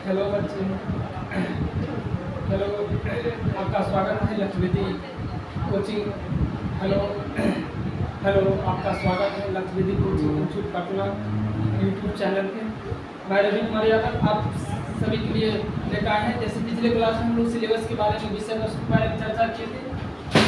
Hello बच्चे, hello, आपका स्वागत है लक्ष्यवेदी कोचिंग। हेलो हेलो, आपका स्वागत है Lakshyavedi coaching institute Patna YouTube channel पे। मैं रवि कुमार यादव आप सभी के लिए लेकर आए हैं। जैसे पिछले क्लास में हम लोग सिलेबस के बारे में, विषय वस्तु के बारे में चर्चा किए थे।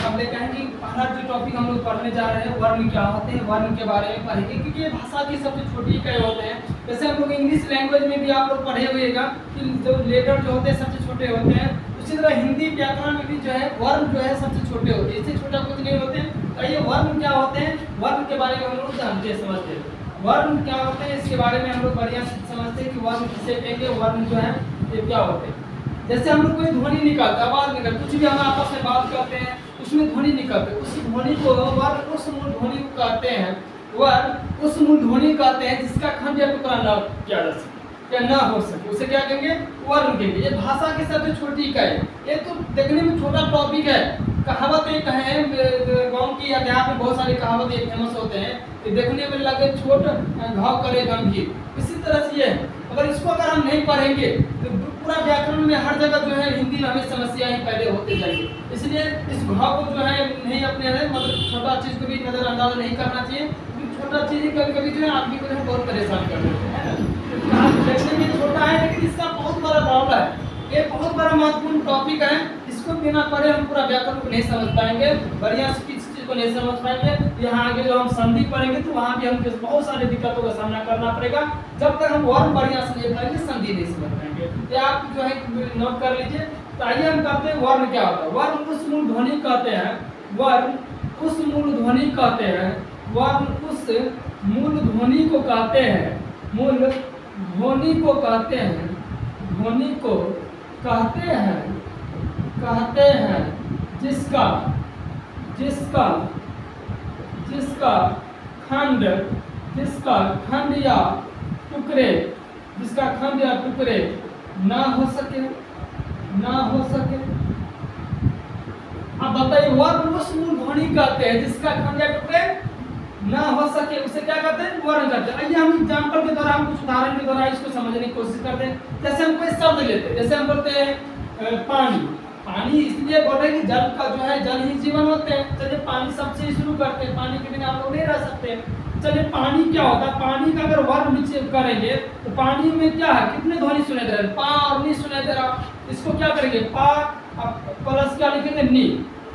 अब लेकर आए कि पहला जो टॉपिक हम लोग पढ़ने जा रहे हैं, वर्ण क्या होते हैं, वर्ण के बारे में पढ़ेंगे, क्योंकि ये भाषा की सबसे छोटी इकाई होते हैं। जैसे हम लोग इंग्लिश लैंग्वेज में भी आप लोग पढ़े हुएगा कि जो लेटर जो होते हैं सबसे छोटे होते हैं, उसी तरह हिंदी व्याकरण में भी जो है वर्ण जो है सबसे छोटे होते हैं, इससे छोटा कुछ नहीं होते हैं। तो ये वर्ण क्या होते हैं, वर्ण के बारे में हम लोग जानते हैं, समझते हैं। वर्ण क्या होते हैं इसके बारे में हम लोग बढ़िया से समझते हैं कि वर्ण किसे कहेंगे, वर्ण जो है ये क्या होते हैं। जैसे हम लोग कोई ध्वनि निकालते हैं, आवाज निकलती, कुछ भी हम आपस में बात करते हैं उसमें ध्वनि निकलते हैं, उस ध्वनि को वर्ण उस मूल ध्वनि को कहते हैं, वर्ण उस मूल ध्वनि कहते हैं जिसका खंड या टुकड़ा न किया जा सके या ना हो सके, उसे क्या कहेंगे, वर्ण कहेंगे। ये भाषा की सबसे छोटी इकाई है। ये तो देखने में छोटा टॉपिक है। कहावत एक है, गाँव की या देहात में बहुत सारी कहावतें फेमस होते हैं कि देखने में लगे छोट घाव करे गंभीर। इसी तरह से ये अगर इसको अगर हम नहीं पढ़ेंगे तो पूरा व्याकरण में हर जगह जो है हिंदी में हमें समस्या ही पैदा होती जाएगी। इसलिए इस घाव को जो है नहीं अपने मतलब छोटा चीज़ को भी नज़रअंदाज नहीं करना चाहिए, क्योंकि छोटा चीज़ कभी कभी जो है आदमी को जो है बहुत परेशान कर देते हैं ना। देखने में छोटा है लेकिन इसका बहुत बड़ा रोल है। ये बहुत बड़ा महत्वपूर्ण टॉपिक है। इसको बिना पढ़े हम पूरा व्याकरण को नहीं समझ पाएंगे, बढ़िया से किसी चीज़ को नहीं समझ पाएंगे। यहाँ आगे जो हम संधि पढ़ेंगे तो वहाँ भी हमको बहुत सारी दिक्कतों का सामना करना पड़ेगा। जब तक हम वर्ण बढ़िया से नहीं पढ़ेंगे संधि नहीं समझ पाएंगे। ये आप जो है नोट कर लीजिए। तो आइए हम कहते हैं वर्ण क्या होता है। वर्ण उस मूल ध्वनि कहते हैं, वर्ण उस मूल ध्वनि कहते हैं, वर्ण उस मूल ध्वनि को कहते हैं, मूल ध्वनि को कहते हैं, ध्वनि को कहते हैं जिसका जिसका जिसका खंड या टुकड़े, जिसका खंड या टुकड़े ना हो सके। अब बताइए, वर्ण उस मूल ध्वनि कहते हैं जिसका खंड या टुकड़े ना हो सके, उसे क्या कहते हैं, वर्ण कहते हैं। आइए हम एग्जाम्पल के द्वारा, हम कुछ उदाहरण के द्वारा इसको समझने की कोशिश करते हैं। जैसे हम कोई शब्द लेते हैं, जैसे हम बोलते हैं पानी। पानी इसलिए बोल रहे हैं कि जल का जो है, जल ही जीवन होते हैं। चलिए पानी सबसे शुरू करते हैं, पानी के बिना आप लोग नहीं रह सकते। चलिए पानी क्या होता है, पानी का अगर वर्ण करेंगे तो पानी में क्या है, कितने ध्वनि सुने दे रहे हैं, पा और नी सुने दे रहा। इसको क्या करेंगे, पा प्लस क्या लिखेंगे, नी।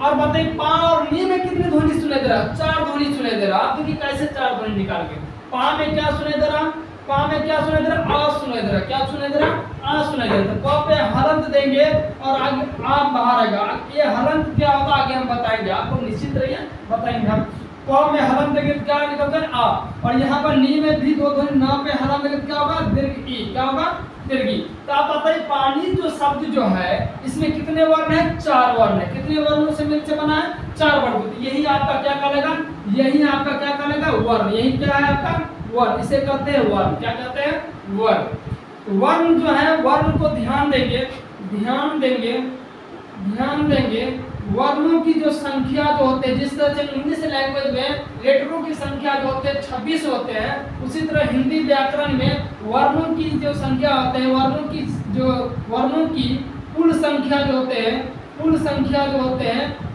और बताइए पा और नी में कितने ध्वनि सुने दे रहा, 4 ध्वनि सुने दे रहा। आप देखिए कैसे 4 ध्वनि निकाल के, पा में क्या सुने दे रहा, पा में क्या सुने दे रहा, आ सुने दे रहा, क्या सुने दे रहा, आ सुने दे रहा। तो प पे हलंत देंगे और आगे आ बाहर आएगा। ये हलंत क्या होगा आगे हम बताएंगे, आपको निश्चित रहिए बताएंगे हम। प में हलंत देंगे तो क्या निकलता है, आ। और यहाँ पर नी में भी 2 ध्वनि, ना पे हलंत देंगे तो क्या होगा, दीर्घ ई, क्या होगा, दीर्घी। तो आप बताइए पानी जो शब्द जो है इसमें कितने वर्ण है, 4 वर्ण है। कितने वर्णों से मिलकर बना है, 4 वर्ण। तो यही आपका क्या कहलाएगा, यही आपका क्या कहलाएगा, वर्ण। यही क्या है आपका वर्ण, इसे कहते हैं वर्ण। क्या कहते हैं, वर्ण। वर्ण जो है, वर्ण को ध्यान देंगे वर्णों की जो संख्या जो होते हैं, जिस तरह से इंग्लिश लैंग्वेज में लेटरों की संख्या जो होते हैं 26 होते हैं, उसी तरह हिंदी व्याकरण में वर्णों की जो संख्या होते हैं, वर्णों की कुल संख्या जो होते हैं,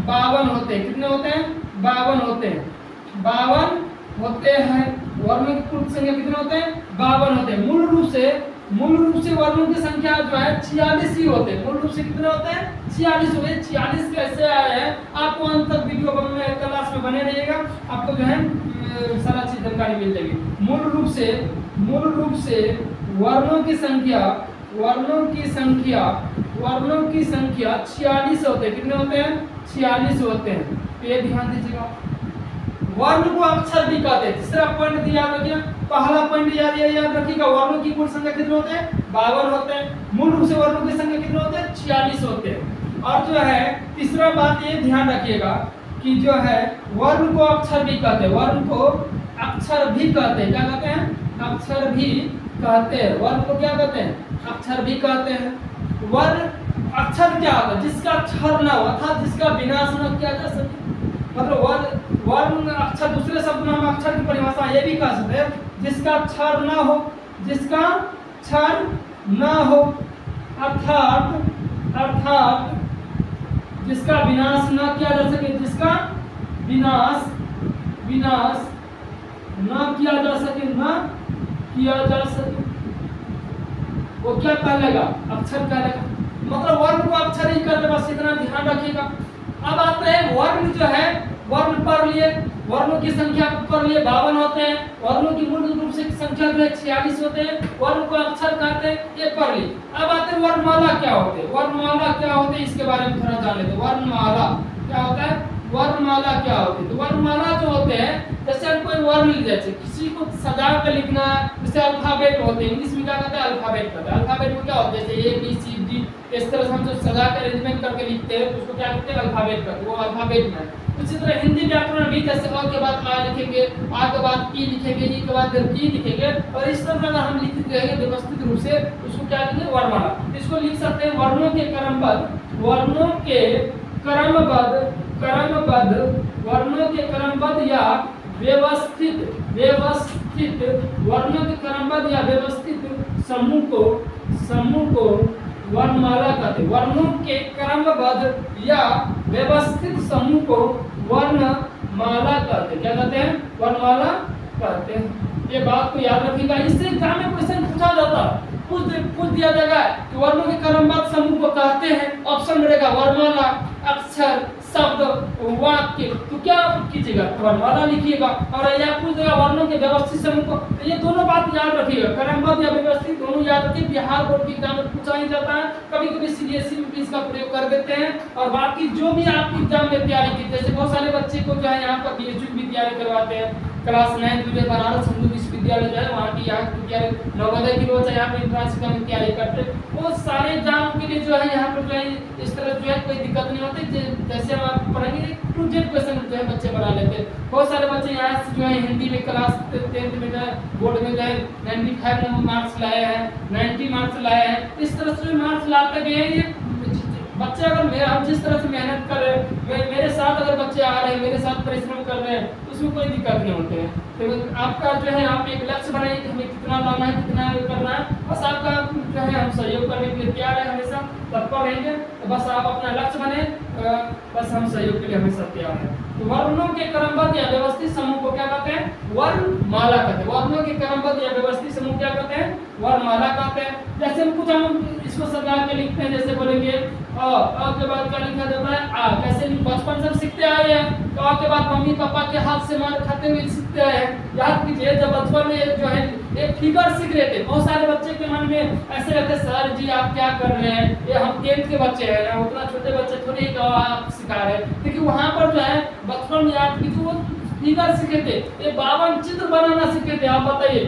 52 होते हैं। कितने होते हैं, 52 होते हैं। 52 होते हैं। वर्णों की कुल संख्या कितने होते हैं, 52 होते हैं। मूल रूप से वर्णों की संख्या जो है 46 ही होते हैं। मूल रूप से कितने होते हैं, 46 होते हैं। 46 कैसे आए हैं, आपको अंत तक वीडियो में क्लास में बने रहिएगा, आपको जो है सारा चीज जानकारी मिल जाएगी। मूल रूप से वर्णों की संख्या 46 होते हैं। कितने होते हैं, 46 होते हैं। तो ये ध्यान दीजिएगा। वर्ण को अक्षर भी कहते हैं। तीसरा पॉइंट दिया गया, पहला पॉइंट याद रखिएगा, वर्णों की कुल संख्या कितने होते हैं, 52 होते हैं। मूल रूप से वर्णों की संख्या कितने होते हैं, 46 होते हैं। और जो है तीसरा बात ये ध्यान रखिएगा कि जो है वर्ण को अक्षर भी कहते हैं, वर्ण को अक्षर भी कहते हैं। क्या कहते हैं, अक्षर भी कहते हैं। वर्ण को क्या कहते हैं, अक्षर भी कहते हैं। वर्ण अक्षर क्या होता है, जिसका क्षर न हो, अर्थात जिसका विनाश न किया जा सके। मतलब वर्ण अक्षर, दूसरे शब्द में हम अक्षर की परिभाषा ये भी कह सकते हैं जिसका क्षर न हो, अर्थात जिसका विनाश न किया जा सके, जिसका विनाश न किया जा सके वो क्या कहलाएगा? अक्षर कहलाएगा। मतलब वर्ण को अक्षर ही कहते, बस इतना ध्यान रखिएगा। अब आते हैं वर्ण जो है, वर्ण पढ़ लिए, वर्णों की संख्या पढ़ लिए 52 होते हैं, वर्णों की मूल रूप से संख्या जो है 46 होते हैं, वर्ण को अक्षर कहते हैं, ये पढ़ लिए। अब आते हैं वर्णमाला क्या होते हैं, वर्णमाला क्या होते हैं इसके बारे में थोड़ा जान लेते हैं। वर्णमाला क्या होता है, वर्णमाला क्या होती है? तो वर्णमाला जो होते हैं, जैसे हम कोई वर्ण लिख, जैसे किसी को सजा कर लिखना है, जैसे अल्फाबेट होते हैं, इंग्लिश में क्या कहते हैं? अल्फाबेट कहते हैं। अल्फाबेट में क्या होता है? जैसे ABCD, इस तरह से हम जो सजा कर अरेंजमेंट करके लिखते हैं उसको क्या कहते हैं? अल्फाबेट कहते हैं, वो अल्फाबेट में। उसी तरह हिंदी व्याकरण भी, जैसे अ के बाद आ लिखेंगे, आ के बाद ई लिखेंगे, ई के बाद ई लिखेंगे, और इस तरह अगर हम लिखते रहेंगे व्यवस्थित रूप से, उसको क्या लिखेंगे? वर्णमाला। इसको लिख सकते हैं वर्णों के क्रमबद्ध, वर्णों के क्रमबद्ध या व्यवस्थित वर्णों के क्रमबद्ध या व्यवस्थित समूह को वर्णमाला कहते हैं। वर्णों के क्रमबद्ध या व्यवस्थित समूह को वर्णमाला कहते हैं। क्या कहते हैं? वर्णमाला कहते हैं। ये बात को याद रखिएगा, इससे एग्जाम में क्वेश्चन पूछा जाता है, पूछ दिया जाएगा कि वर्णों के क्रमबद्ध समूह को कहते हैं। ऑप्शन मिलेगा वर्णमाला, अक्षर, शब्द, वाक्य। तो क्या कीजिएगा? वर्णमाला लिखिएगा। और या पूछ देगा वर्णों के व्यवस्थित समूह को, तो ये दोनों बात याद रखिएगा, क्रमबद्ध या व्यवस्थित दोनों याद रखिए। बिहार बोर्ड के एग्जाम में पूछा ही जाता है, कभी कभी CBSE में भी इसका प्रयोग कर देते हैं। और बाकी जो भी आप एग्जाम में तैयारी की, जैसे बहुत सारे बच्चे को जो है यहाँ पर BHU की तैयारी करवाते हैं, क्लास 9 में बनारस हिंदू विश्वविद्यालय जो है वहाँ की, यहाँ की तैयारी, नवोदय की रोज यहाँ पे एंट्रेंस एग्जाम की तैयारी करते हैं। वो सारे एग्जाम के लिए जो है यहाँ पर जो है इस तरह जो है कोई दिक्कत नहीं होती। जैसे हम आप पढ़ेंगे टू जेड क्वेश्चन जो है बच्चे बना लेते हैं। बहुत सारे बच्चे यहाँ से जो है हिंदी में क्लास 10th में जो है बोर्ड में जो है 95 मार्क्स लाए हैं, 90 मार्क्स लाए हैं। इस तरह से मार्क्स लाते गए हैं ये बच्चे। अगर हम जिस तरह से मेहनत कर रहे हैं, मेरे साथ अगर बच्चे आ रहे हैं, मेरे साथ परिश्रम कर रहे हैं, उसमें कोई दिक्कत नहीं होते हैं। तो आपका जो है आप एक लक्ष्य बनाइए कि हमें कितना लाना है, कितना करना है, बस आपका जो है हम सहयोग करने के लिए तैयार है, हमेशा तत्पर रहेंगे। तो बस आप अपना लक्ष्य बने, बस हम सहयोग के लिए हमेशा तैयार हैं। तो वर्णों के क्रमबद्ध या व्यवस्थित समूह को क्या कहते हैं? वर्णमाला कहते हैं। वर्णों के क्रमबद्ध या व्यवस्थित समूह क्या कहते हैं? वर्णमाला कहते हैं। जैसे हम कुछ हम इसको सजा के लिखते हैं, जैसे बोलेंगे अ के बाद क्या लिखा जाता है? आ। कैसे बचपन से सीखते आए हैं, तो अ के बाद मम्मी पापा के हाथ से मार खाते हुए सीखते आए हैं। याद कीजिए, जब बचपन में जो है एक फिगर सीख रहे थे, बहुत सारे बच्चे के मन में ऐसे रहते, सर जी आप क्या कर रहे हैं, ये हम 10th के बच्चे हैं ना, उतना छोटे बच्चे थोड़ी आप सिखा रहे हैं। क्योंकि वहाँ पर जो है बचपन में याद कीजिए वो फिगर सीखे थे, ये 52 चित्र बनाना सीखे थे। आप बताइए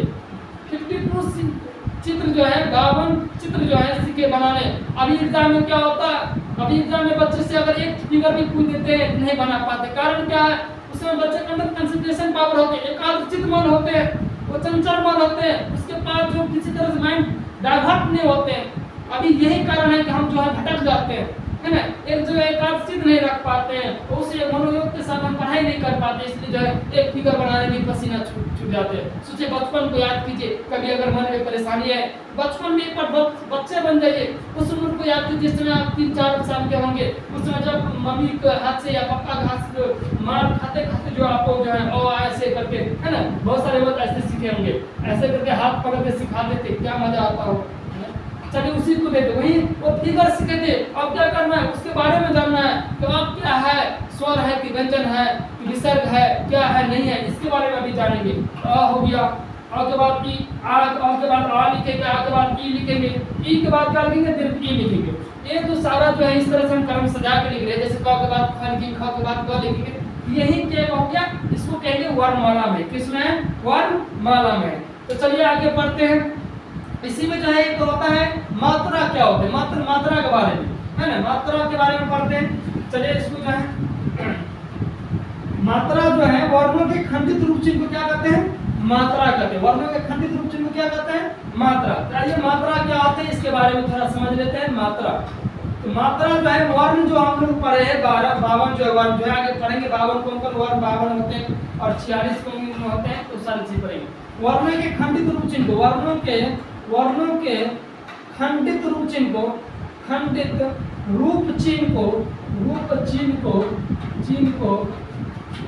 52 चित्र जो है, 52 चित्र जो है सीखे बनाने। अभी एग्जाम में क्या होता है? अभी एग्जाम में बच्चे से अगर एक फिगर भी पूछ देते हैं, नहीं बना पाते। कारण क्या है? उसमें बच्चे के अंदर कंसंट्रेशन पावर होते हैं, एकाग्रचित मन होते हैं, वो चंचल मन होते हैं, उसके पास जो किसी तरह से माइंड डाइवर्ट नहीं होते हैं। अभी यही कारण है कि हम जो है भटक जाते हैं, है ना, एक जगह एकाग्रचित नहीं रख पाते हैं, उसे मनोयोग के साथ हम पढ़ाई नहीं कर पाते, इसलिए जो है एक फिगर बनाने में पसीना छूट जाते हैं। सोचिए बचपन को याद कीजिए, कभी अगर मन में परेशानी है, बचपन में एक बार बच्चे बन जाइए, उस उम्र को याद कीजिए जिस समय आप 3-4 साल के होंगे, उस समय जब मम्मी के हाथ से या पापा के हाथ से मार खाते खाते जो आपको जो है ओ ऐसे करके, है ना, बहुत सारे लोग ऐसे सीखे होंगे, ऐसे करके हाथ पकड़ के सिखा देते, क्या मजा आता हो। चलिए उसी को देते, वही वो फिगर सीखे थे। अब क्या करना है? उसके बारे में जानना है कि अब क्या है, स्वर है कि व्यंजन है कि विसर्ग है, क्या है नहीं है, इसके बारे में अभी जानेंगे। अ हो गया, अ के बाद ई, आ के बाद आ लिखेंगे, आ के बाद ई लिखेंगे, ई के बाद क्या लिखेंगे? फिर ई लिखेंगे। ये तो सारा जो है इस तरह से हम क्रम सजा के लिख रहे हैं, जैसे क के बाद ख लिखेंगे, ख के बाद ग लिखेंगे। यही क्या हो गया? इसको कहेंगे वर्णमाला में। किसमें? वर्णमाला में। तो चलिए आगे बढ़ते हैं। इसी में जो है एक होता है मात्रा। क्या होता है? मात्रा के बारे में, है ना, मात्रा के बारे में पढ़ते हैं। चलिए इसको जो है मात्रा जो है, वर्णों के खंडित रूप चिन्ह को क्या कहते हैं? मात्रा कहते हैं। वर्णों के खंडित रूप चिन्ह को क्या कहते हैं? मात्रा। चलिए मात्रा क्या होते हैं इसके बारे में थोड़ा समझ लेते हैं। मात्रा, तो मात्रा जो है वर्ण जो हम लोग पढ़े हैं 52 जो है वर्ण जो है आगे पढ़ेंगे। 52 कौन वर्ण 52 होते हैं और 46 कौन होते हैं, तो सारी चीज पढ़ेंगे। वर्णों के खंडित रूप चिन्ह, वर्णों के खंडित रूप चिन्ह को, खंडित रूप चिन्ह को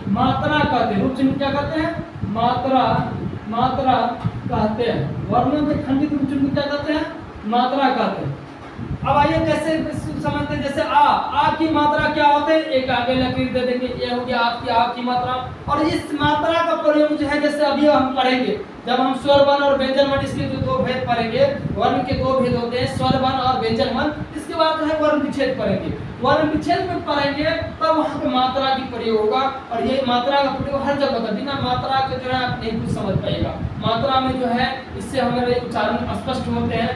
मात्रा कहते हैं। रूप चिन्ह क्या कहते हैं? मात्रा कहते हैं। वर्णों के खंडित रूप चिन्ह को क्या कहते हैं? मात्रा कहते हैं। अब आइए कैसे समझते हैं। जैसे आ की मात्रा क्या होते हैं? एक आगे लकीर दे देंगे, ये हो गया आपकी आ की मात्रा। और इस मात्रा का प्रयोग जो है, जैसे अभी हम पढ़ेंगे जब हम स्वर वर्ण और व्यंजन वर्ण, इसके जो दो भेद पढ़ेंगे, वर्ण के दो भेद होते हैं, स्वर वर्ण और व्यंजन वर्ण। इसके बाद जो है वर्ण विच्छेद पढ़ेंगे। वर्ण विच्छेद में पढ़ेंगे तब वहाँ पे मात्रा की प्रयोग होगा। और ये मात्रा का प्रयोग हर जगह होता है, बिना मात्रा के जो है आप नहीं कुछ समझ पाएगा। मात्रा में जो है इससे हमारे उच्चारण स्पष्ट होते हैं,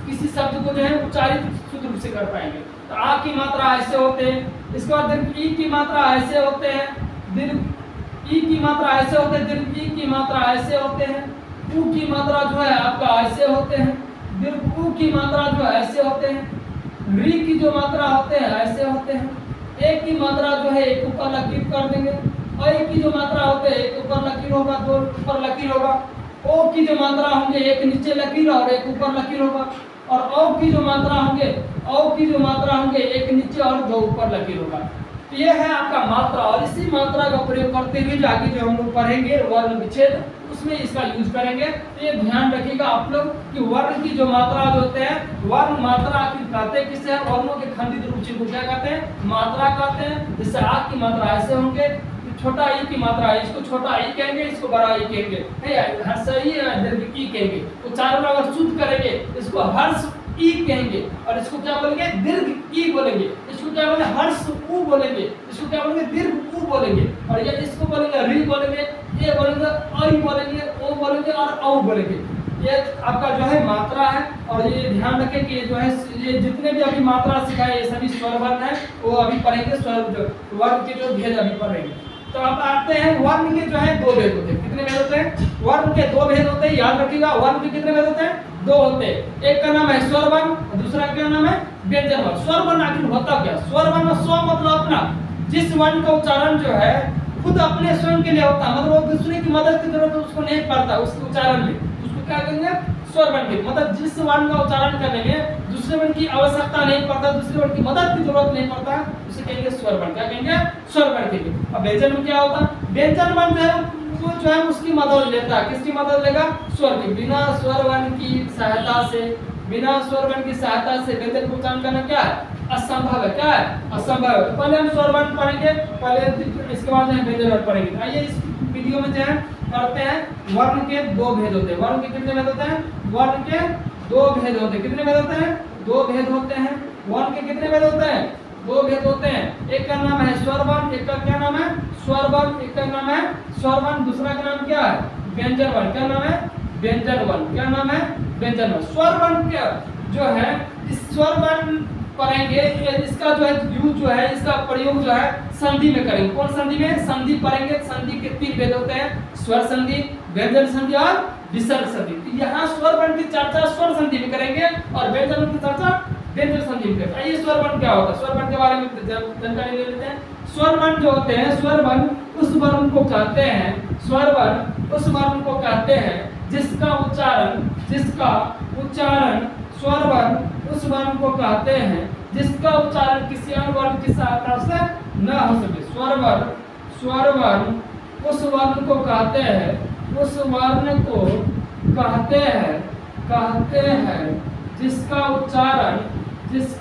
किसी शब्द को जो है उच्चारित शुद्ध रूप से कर पाएंगे। तो आ की मात्रा ऐसे होते हैं, इसके बाद दीर्घ ई की मात्रा ऐसे होते हैं, दीर्घ ई की मात्रा ऐसे होते हैं, दीर्घ ई की मात्रा ऐसे होते हैं, ऊ की मात्रा जो है आपका ऐसे होते हैं, दीर्घ ऊ की मात्रा जो है ऐसे होते हैं, री की जो मात्रा होते हैं ऐसे होते हैं, एक की मात्रा जो है एक ऊपर लकीर कर देंगे, ऐ की जो मात्रा होते हैं एक ऊपर लकीर होगा, दो ऊपर लकीर होगा, ओ की जो मात्रा होंगे एक नीचे लकीर और एक ऊपर लकीर होगा, और औ की जो मात्रा होंगे एक नीचे और दो ऊपर लकीर होगा। तो ये है आपका मात्रा। और इसी मात्रा का प्रयोग करते हुए आगे जो हम लोग पढ़ेंगे वर्ण विच्छेद, उसमें इसका यूज करेंगे। तो ये ध्यान रखिएगा आप लोग कि वर्ण की जो मात्रा जो होते हैं, वर्ण मात्रा आखिर कहते हैं किसे? वर्णों के खंडित रूप चिन्ह को क्या कहते हैं? मात्रा कहते हैं। जैसे आ की मात्रा ऐसे होंगे, छोटा ई की मात्रा है, इसको छोटा ई कहेंगे, इसको बड़ा ई कहेंगे, सही दीर्घ ई कहेंगे। उच्चारण अगर शुद्ध करेंगे इसको हर्ष ई कहेंगे, और इसको क्या बोलेंगे? दीर्घ ई बोलेंगे। इसको क्या बोलेंगे? हर्ष ऊ बोलेंगे। इसको क्या बोलेंगे? दीर्घ ऊ बोलेंगे। और ये इसको बोलेंगे री बोलेंगे, ये बोलेंगे ऐ बोलेंगे, ओ बोलेंगे और औ बोलेंगे। ये आपका जो है मात्रा है। और ये ध्यान रखें कि जो है ये जितने भी अभी मात्रा सिखाए ये सभी स्वर वर्ण है, वो अभी पढ़ेंगे। स्वर वर्ण के जो भेद अभी पढ़ेंगे। तो अब आते हैं वर्ण के जो है दो भेद होते हैं। कितने भेद होते हैं? वर्ण के दो भेद होते हैं, याद रखिएगा। वर्ण के कितने भेद होते हैं? दो होते हैं। एक का नाम है स्वर वर्ण और दूसरा क्या नाम है? व्यंजन वर्ण। स्वर वर्ण आखिर होता क्या? स्वर वर्ण में स्व मतलब अपना, जिस वर्ण का उच्चारण जो है खुद अपने स्वयं के लिए होता है, मतलब वो दूसरे की मदद की जरूरत उसको नहीं पड़ता उसके उच्चारण में, उसको क्या कहेंगे? स्वर वर्ण के। मतलब जिस वर्ण का उच्चारण करने में दूसरे वर्ण की आवश्यकता नहीं पड़ता, दूसरे वर्ण की मदद की जरूरत नहीं पड़ता, उसे कहेंगे स्वर वर्ण। क्या कहेंगे? स्वर वर्ण कहेंगे। अब व्यंजन में क्या होता है? व्यंजन वर्ण जो है वो जो है उसकी मदद लेता है। किसकी मदद लेगा? स्वर की। बिना स्वर वर्ण की सहायता से, बिना स्वर वर्ण की सहायता से व्यंजन को उच्चारण करना क्या है? असंभव है। क्या है? असंभव है। तो पहले हम स्वर वर्ण पढ़ेंगे, पहले इसके बाद हम व्यंजन वर्ण पढ़ेंगे। आइए इस वीडियो में जो है करते हैं। वर्ण के दो भेद होते हैं। वर्ण के कितने भेद होते हैं? वर्ण के दो भेद होते हैं। कितने भेद होते हैं? दो भेद होते हैं। वर्ण के कितने भेद होते हैं? दो भेद होते हैं। एक का नाम है स्वर वर्ण, एक का क्या नाम है? स्वर वर्ण। एक का नाम है स्वर वर्ण, दूसरा का नाम क्या है? व्यंजन वर्ण। क्या नाम है? व्यंजन वर्ण। क्या नाम है? व्यंजन वर्ण। स्वर वर्ण क्या जो है, इस स्वर वर्ण पढ़ेंगे, इसका जो है यूज जो है, इसका प्रयोग जो है संधि में करेंगे। कौन संधि में? संधि पढ़ेंगे। संधि के तीन भेद होते हैं, स्वर संधि, व्यंजन संधि और विसर्ग संधि। यहाँ स्वर वर्ण की चर्चा स्वर संधि में करेंगे और व्यंजन वर्ण की चर्चा व्यंजन संधि में करेंगे। आइए स्वर वर्ण क्या होता है, स्वर वर्ण के बारे में जानकारी ले लेते हैं। स्वर वर्ण जो होते हैं, स्वर वर्ण उस वर्ण को कहते हैं, स्वर वर्ण उस वर्ण को कहते हैं जिसका उच्चारण स्वर वर्ण उस वर्ण को कहते हैं जिसका उच्चारण किसी अन्य वर्ण की सहायता से न हो सके। स्वर वर्ण उस वर्ण को कहते हैं, उस वर्ण को कहते हैं जिसका उच्चारण किसी अन्य वर्ण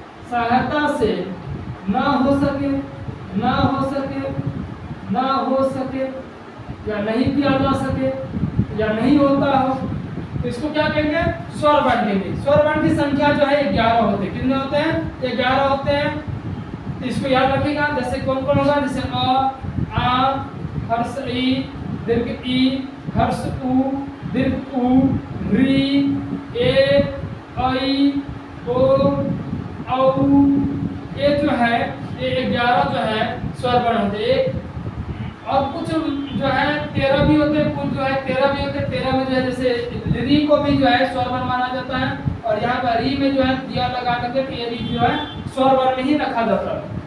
की सहायता से ना हो सके या नहीं किया जा सके या नहीं होता हो, तो इसको क्या कहेंगे? स्वर वर्ण कहेंगे। स्वर वर्ण की संख्या जो है 11 होते हैं। कितने होते हैं? 11 होते हैं। तो इसको याद रखिएगा। जैसे कौन कौन होगा? जैसे अ, आ, हर्ष ई, दीर्घ ई, हर्ष उ, दीर्घ उ, री, ए, ऐ, ओ, औ। ये जो है ये 11 जो है स्वर वर्ण होते हैं। और कुछ जो है 13 भी होते हैं, कुछ जो है 13 भी होते हैं। 13 में जो है जैसे री री को भी जो है स्वर वर्ण माना जाता है, और यहाँ पर री में जो है दिया लगा करके तो ये री जो है स्वर वर्ण में ही रखा जाता है।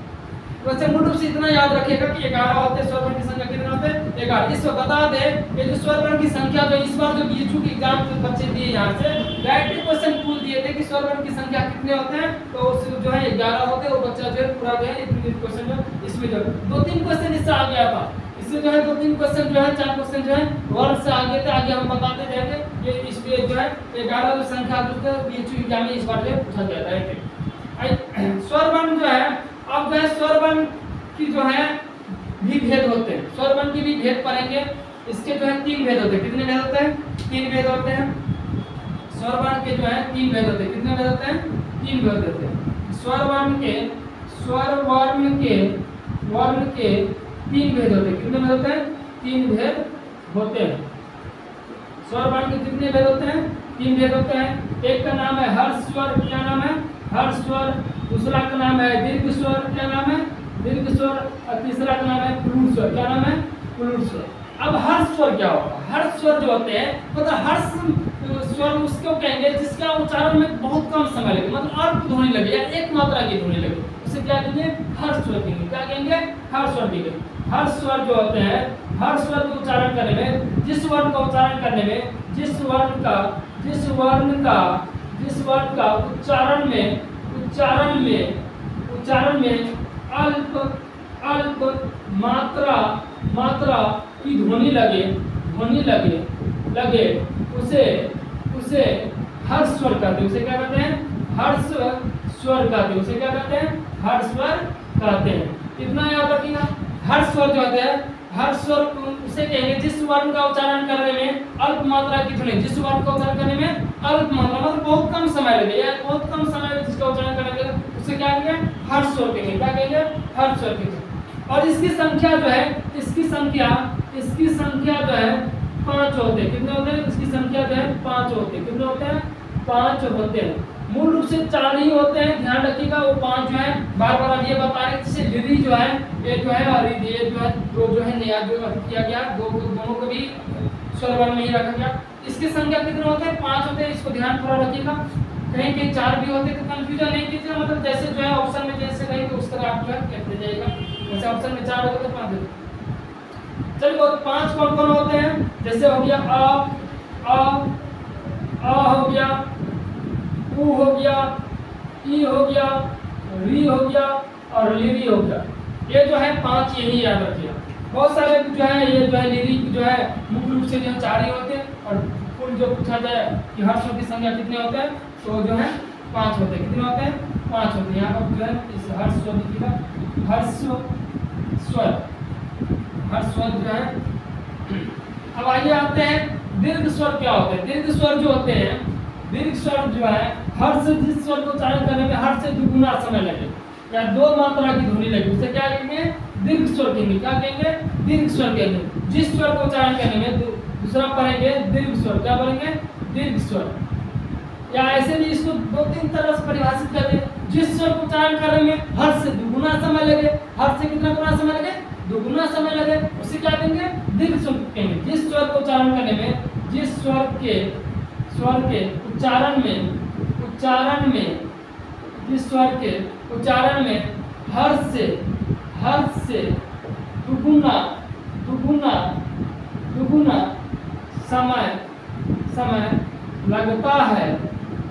वैसे मूल रूप से इतना याद रखिएगा कि 11 होते हैं, स्वर वर्ण की संख्या कितने होते हैं? 11। इसको बता दें, ये जो स्वर वर्ण की संख्या जो इस बार जो बीएचयू की एग्जाम के बच्चे दिए यहाँ से डायरेक्ट क्वेश्चन पूछ दिए थे कि स्वर वर्ण की संख्या कितने होते हैं, तो जो है 11 होते हैं। वो बच्चा जो है पूरा जो है इतने क्वेश्चन जो इसमें जो 2-3 क्वेश्चन इससे आ गया था, इससे जो है 2-3 क्वेश्चन जो है 4 क्वेश्चन जो है वर्ग से आगे थे, आगे हम बताते जाएंगे। ये इसलिए जो है 11 जो संख्या जो बीएचयू एग्जाम में इस बार जो पूछा गया था। स्वर वर्ण जो है, अब जो है स्वर वर्ण की जो है भी भेद होते हैं, स्वर वर्ण की भी भेद पढ़ेंगे। इसके जो है 3 भेद होते हैं। कितने भेद होते हैं? 3 भेद होते हैं। स्वर वर्ण के जो है 3 भेद होते हैं। कितने भेद होते हैं? 3 भेद होते हैं। स्वर वर्ण के 3 भेद होते हैं। कितने भेद होते हैं? 3 भेद होते हैं। स्वर वर्ण के कितने भेद होते हैं? 3 भेद होते हैं। एक का नाम है हर्ष स्वर, क्या नाम है? हर्ष स्वर। दूसरा का नाम है दीर्घ स्वर, क्या नाम है? दीर्घ स्वर। और तीसरा का नाम है प्लूट स्वर, क्या नाम है? प्लूट स्वर। अब हर्ष स्वर क्या होगा? हर्ष स्वर जो होते हैं मतलब हर्ष स्वर उसको कहेंगे जिसका उच्चारण में बहुत कम समय लगे, मतलब अल्प ध्वनि लगे या एक मात्रा की ध्वनि लगे, उसे क्या कहेंगे? हर्ष स्वर कहेंगे। क्या कहेंगे? हर्ष स्वर कहेंगे। हर्ष स्वर जो होते हैं, हर्ष स्वर का उच्चारण करने में, जिस वर्ण का उच्चारण करने में, जिस वर्ण का उच्चारण में अल्प मात्रा की ध्वनि लगे उसे हर्ष स्वर कहते हैं। उसे क्या कहते हैं? हर्ष स्वर कहते हैं। उसे क्या कहते हैं? हर्ष स्वर कहते हैं। इतना याद रखिएगा। हर्ष स्वर जो होते हैं, हर्ष स्वर उसे कहेंगे जिस वर्ण का उच्चारण करने में अल्प मात्रा की ध्वनि, जिस वर्ण का उच्चारण करने में अल्प मात्रा मतलब बहुत कम समय लगे या बहुत कम समय में जिसका उच्चारण करेंगे उसे क्या कहेंगे? हर्ष स्वर कहेंगे। क्या कहेंगे? हर्ष स्वर कहेंगे। और इसकी संख्या जो है, इसकी संख्या जो है 5 होते हैं। कितने होते हैं? इसकी संख्या जो है 5 होते हैं। कितने होते हैं? 5 होते हैं। मूल रूप से 4 ही होते हैं, ध्यान रखिएगा। वो 5 जो है बार बार ये बता रहे हैं। जैसे री जो है, ये जो है और ये जो है, दो जो है नया जो किया गया, दोनों को भी स्वर वर्ण में ही रखा गया। इसकी संख्या कितने होते हैं? 5 होते हैं। इसको ध्यान थोड़ा रखिएगा। कहीं कहीं 4 भी होते हैं तो कंफ्यूजन नहीं कीजिएगा, मतलब जैसे जो है ऑप्शन में जैसे रहेंगे उस तरह आप जो है लिखते जाइएगा। जैसे ऑप्शन में 4 होते तो 5 होते। चलिए 5 कौन कौन होते हैं? जैसे हो गया आ हो गया, ऊ हो गया, ई हो गया, री हो गया और लिरी हो गया। ये जो है 5 यही याद रखिए। बहुत सारे जो है ये जो है लिरी जो है मुख्य रूप से जो है 4 ही होते हैं, और कुल जो पूछा जाए कि हर्षों की संख्या कितने होते हैं तो जो है 5 होते हैं। कितने होते हैं? 5 होते हैं। यहाँ पर जो है इस हर्ष स्वर लिखिएगा, हर्ष स्वर जो है। अब आइए आते हैं दीर्घ स्वर क्या होते हैं। दीर्घ स्वर जो होते हैं, दीर्घ स्वर जो है हर से जिस स्वर को उच्चारण करने में हर से दुगुना समय लगे या 2 मात्रा की ध्वनि लगे उसे क्या कहेंगे? दीर्घ स्वर कहेंगे। क्या कहेंगे? दीर्घ स्वर कहेंगे। जिस स्वर को उच्चारण करने में दूसरा पढ़ेंगे दीर्घ स्वर, क्या बोलेंगे? दीर्घ स्वर। या ऐसे भी इसको 2-3 तरह से परिभाषित कर दें। जिस स्वर को उच्चारण करने में हर से दुगुना समय लगे, हर से कितना गुना समय लगे? दुगुना समय लगे, उसे क्या कहेंगे? दीर्घ स्वर कहेंगे। जिस स्वर को उच्चारण करने में, जिस स्वर के उच्चारण में हर से दुगुना समय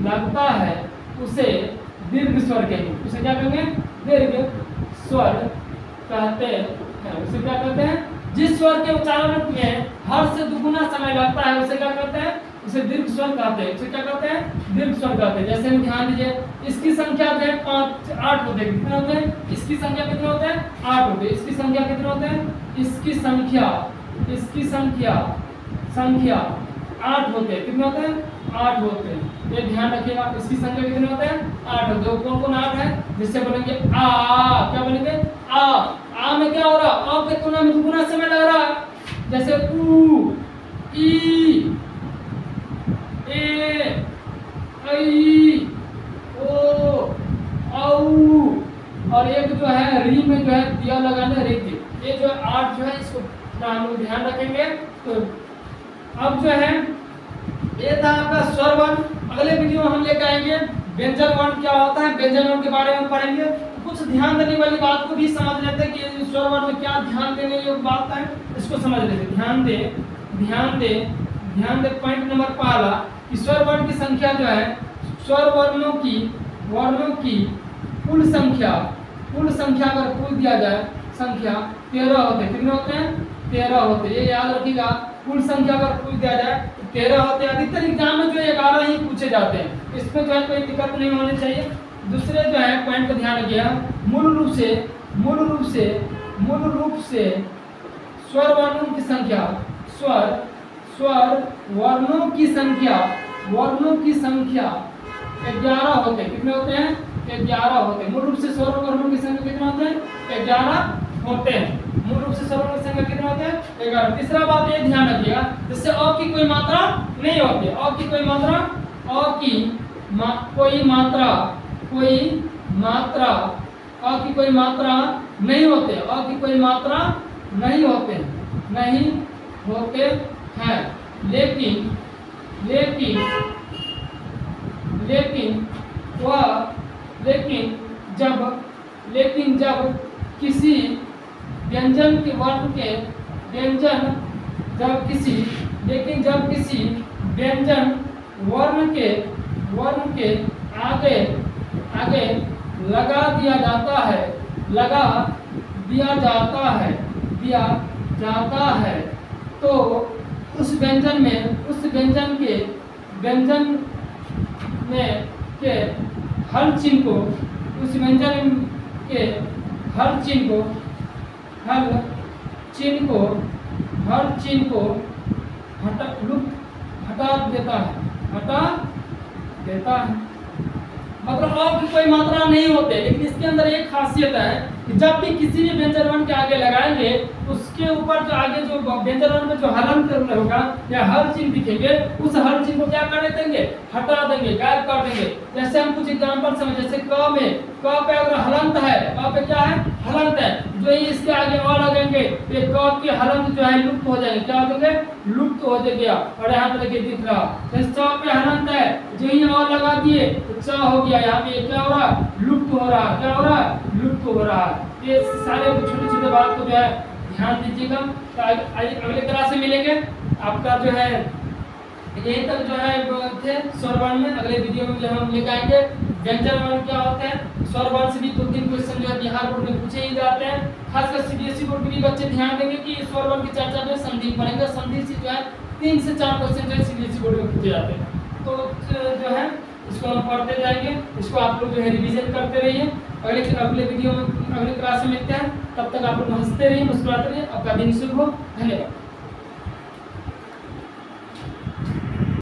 लगता है उसे दीर्घ स्वर कहेंगे। उसे क्या कहेंगे? दीर्घ स्वर कहते हैं। उसे क्या कहते हैं? जिस स्वर के उच्चारण में हर से दुगुना समय लगता है उसे क्या कहते हैं? उसे दीर्घ स्वर कहते हैं। उसे क्या कहते हैं? दीर्घ स्वर कहते हैं। जैसे ध्यान दीजिए, इसकी संख्या जो है 8 होते हैं। कितने होते हैं? इसकी संख्या कितने होते हैं? 8 होते हैं। इसकी संख्या कितने होते हैं? इसकी संख्या 8 होते हैं। कितने होते हैं? 8 होते हैं। ये ध्यान रखिएगा। इसकी संख्या कितने होते हैं? 8 होते हैं। कौन कौन 8 है? जिससे बोलेंगे आ, क्या बोलेंगे? आ में क्या हो रहा? आ के तुलना में दुगुना समय लग रहा है। जैसे ऊ, ई, ए, ऐ, ओ, औ, और एक जो है री में जो है दिया लगाना रीति। ये जो 8 जो है इसको हम लोग ध्यान रखेंगे। तो अब जो है ये था आपका स्वर वर्ण। अगले वीडियो में हम लेकर आएंगे व्यंजन वर्ण क्या होता है, व्यंजन वर्ण के बारे में पढ़ेंगे। कुछ ध्यान देने वाली बात को भी समझ लेते हैं कि स्वर वर्ण में क्या ध्यान देने योग्य बात है, इसको समझ लेते। ध्यान दे पॉइंट नंबर पहला कि स्वर वर्ण की संख्या जो है, स्वर वर्णों की कुल संख्या अगर कुल दिया जाए संख्या 13 होते हैं। कितने होते हैं? 13 होते हैं। ये याद रखिएगा, कुल संख्या अगर कुल दिया जाए तो 13 होते हैं। अधिकतर एग्जाम में जो 11 ही पूछे जाते हैं, इसमें जो है कोई दिक्कत नहीं होनी चाहिए। दूसरे जो है पॉइंट पर ध्यान रखिएगा, मूल रूप से स्वर वर्णों की संख्या, स्वर वर्णों की संख्या 11 होते हैं। कितने होते हैं? 11 होते हैं। मूल रूप से स्वर वर्णों की संख्या कितने होते हैं? 11 होते हैं। मूल रूप से स्वर वर्णों की संख्या कितने होते हैं? 11। तीसरा बात ये ध्यान रखिएगा, जिससे अ की कोई मात्रा नहीं होती। अ की कोई मात्रा नहीं होते हैं। लेकिन जब किसी व्यंजन के वर्ण के व्यंजन वर्ण के आगे लगा दिया जाता है तो उस व्यंजन के हर चिन्ह को हटा देता है। मतलब अ की कोई मात्रा नहीं होते, लेकिन इसके अंदर एक खासियत है कि जब भी किसी भी व्यंजन वर्ण के आगे लगाएंगे, उसके ऊपर जो आगे जो व्यंजन वर्ण में जो हलन होगा या हर चिन्ह दिखेंगे, उस हर चिन्ह को क्या कर देंगे? हटा देंगे, गायब कर देंगे। जैसे हम कुछ एग्जांपल समझ, जैसे क पे अगर हलंत है, क पे क्या है? हलंत है। जो ही इसके आगे अ लगेंगे तो क के हलंत जो है लुप्त हो जाएंगे। क्या हो जाएंगे? लुप्त हो जाएगा। और यहाँ पे देखिए दिख रहा, जैसे च पे हलंत है, जो ही अ लगा दिए तो च हो गया। यहाँ पे क्या हो रहा? लुप्त हो रहा। क्या हो रहा? लुप्त हो रहा है। ये सारे छोटे बात को जो है ध्यान दीजिएगा। तो अगले क्लास में मिलेंगे। आपका जो है यही तक जो है थे स्वर वर्ण में। अगले वीडियो में जो हम लेकर आएंगे व्यंजन वर्ण क्या होते हैं। स्वर वर्ण से भी 2-3 क्वेश्चन जो है बिहार बोर्ड में पूछे ही जाते हैं। खासकर सीबीएसई बोर्ड के भी बच्चे ध्यान देंगे कि स्वर वर्ण की चर्चा में संधि पढ़ेंगे। संधि से जो है 3 से 4 क्वेश्चन जो है सीबीएसई बोर्ड में पूछे जाते हैं। तो जो है इसको हम पढ़ते जाएंगे, इसको आप लोग जो है रिवीजन करते रहिए। अगले वीडियो में अगले क्लास में मिलते हैं। तब तक आप लोग हंसते रहिए, मुस्कुराते रहिए। आपका दिन शुभ हो। धन्यवाद।